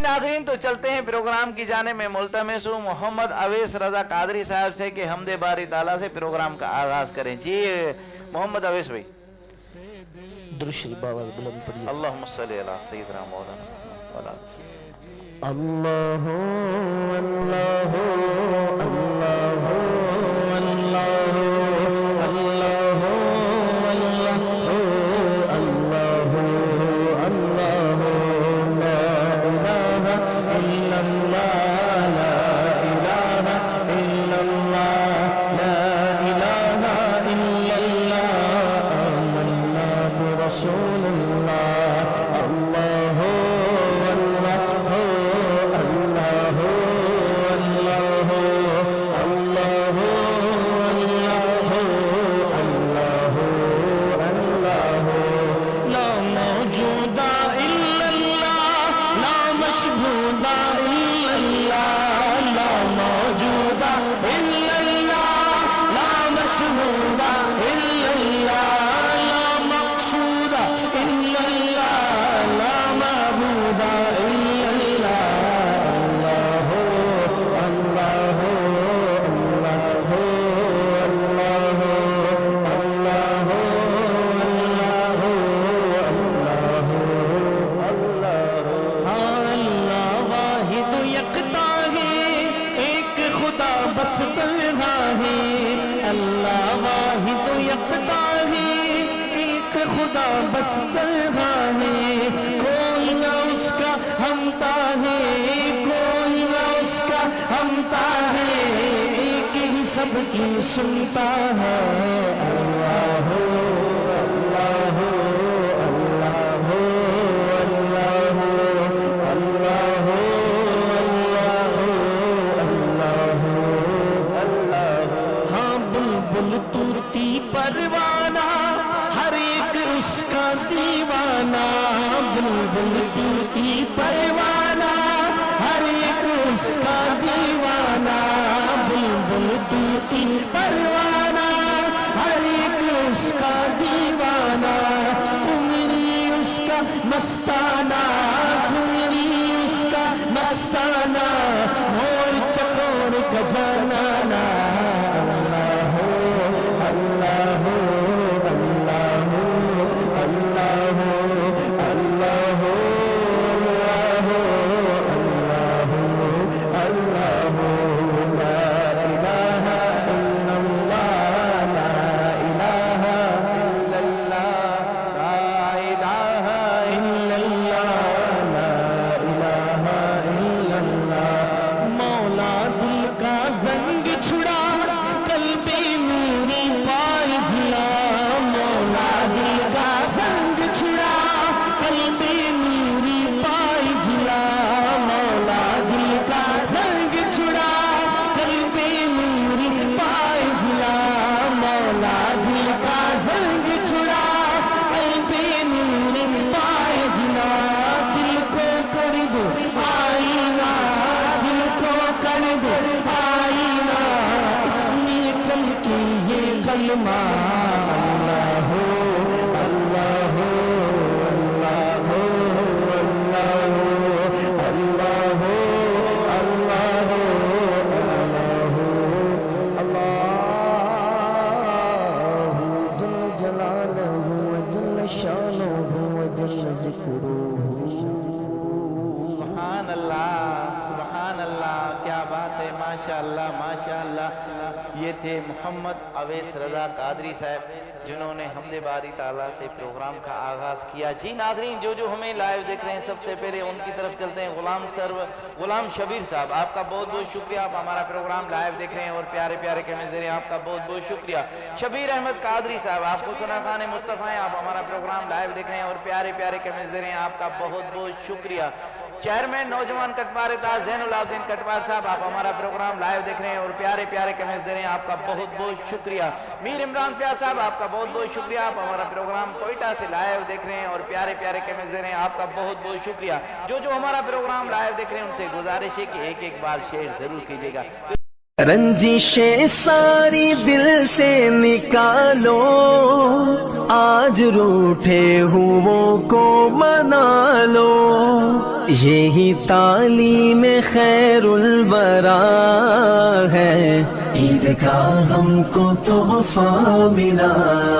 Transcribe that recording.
नाज़रीन तो चलते हैं प्रोग्राम की जाने में। मुल्तमिस हूँ मोहम्मद अवैस रजा कादरी साहब से कि हमदे बारी ताला से प्रोग्राम का आगाज करें। जी मोहम्मद अवैस भाई, दुरूद शरीफ आवाज़ बुलंद पढ़िए। अल्लाहुम्मा सल्ली अला सय्यिदना मौलाना अल्लाहु अल्लाहु अल्लाहु अल्लाहु अल्लाहु अल्लाहु अल्लाहु ला इलाहा इल्लल्लाह ला इलाहा इल्लल्लाह ला इलाहा इल्लल्लाह आमन्ना बिरसूलिल्लाह अल्लाहु बस तन्हा है, कोई ना उसका हमता है, कोई ना उसका हमता है, एक ही सबकी सुनता है। अल्लाह अल्लाह अल्लाह अल्लाह अल्लाह अल्लाह अल्लाह। हाँ बुलबुल तुरती परवाना हर एक उसका दीवाना, बुलबुल टूटी परवाना हर एक उसका दीवाना, बुलबुल टूटी परवाना हर एक उसका दीवाना, उमरी उसका मस्ताना, उमरी उसका मस्ताना, मोर चकोर खजाना। ये थे मोहम्मद अवैस रजा कादरी साहब जिन्होंने हमदे बारी ताला से प्रोग्राम का आगाज किया। जी नाज़रीन जो हमें लाइव देख रहे हैं सबसे पहले उनकी तरफ चलते हैं। गुलाम शबीर साहब आपका बहुत बहुत शुक्रिया, आप हमारा प्रोग्राम लाइव देख रहे हैं और प्यारे प्यारे कमेंट्स दे रहे हैं, आपका बहुत बहुत शुक्रिया। शबीर अहमद कादरी साहब आपको सुना खान मुस्तफ़ा हैं, आप हमारा प्रोग्राम लाइव देख रहे हैं और प्यारे प्यारे कमेंट्स दे रहे हैं, आपका बहुत बहुत शुक्रिया। चेयरमैन नौजवान कटवार ताज ज़ैनुल आबदीन कटवार साहब आप हमारा प्रोग्राम लाइव देख रहे हैं और प्यारे प्यारे कमेंट्स दे रहे हैं, आपका बहुत बहुत शुक्रिया। मीर इमरान प्यार साहब आपका बहुत बहुत शुक्रिया, आप हमारा प्रोग्राम कोयटा से लाइव देख रहे हैं और प्यारे प्यारे कमेंट्स दे रहे हैं, आपका बहुत बहुत शुक्रिया। जो हमारा प्रोग्राम लाइव देख रहे हैं उनसे गुजारिश है कि एक एक बार शेयर जरूर कीजिएगा। रंजिशें सारी दिल से निकालो, आज रूठे हुओं को मना लो। یہی تعلیم خیر الورا ہے، عید کا ہم کو تحفہ ملا۔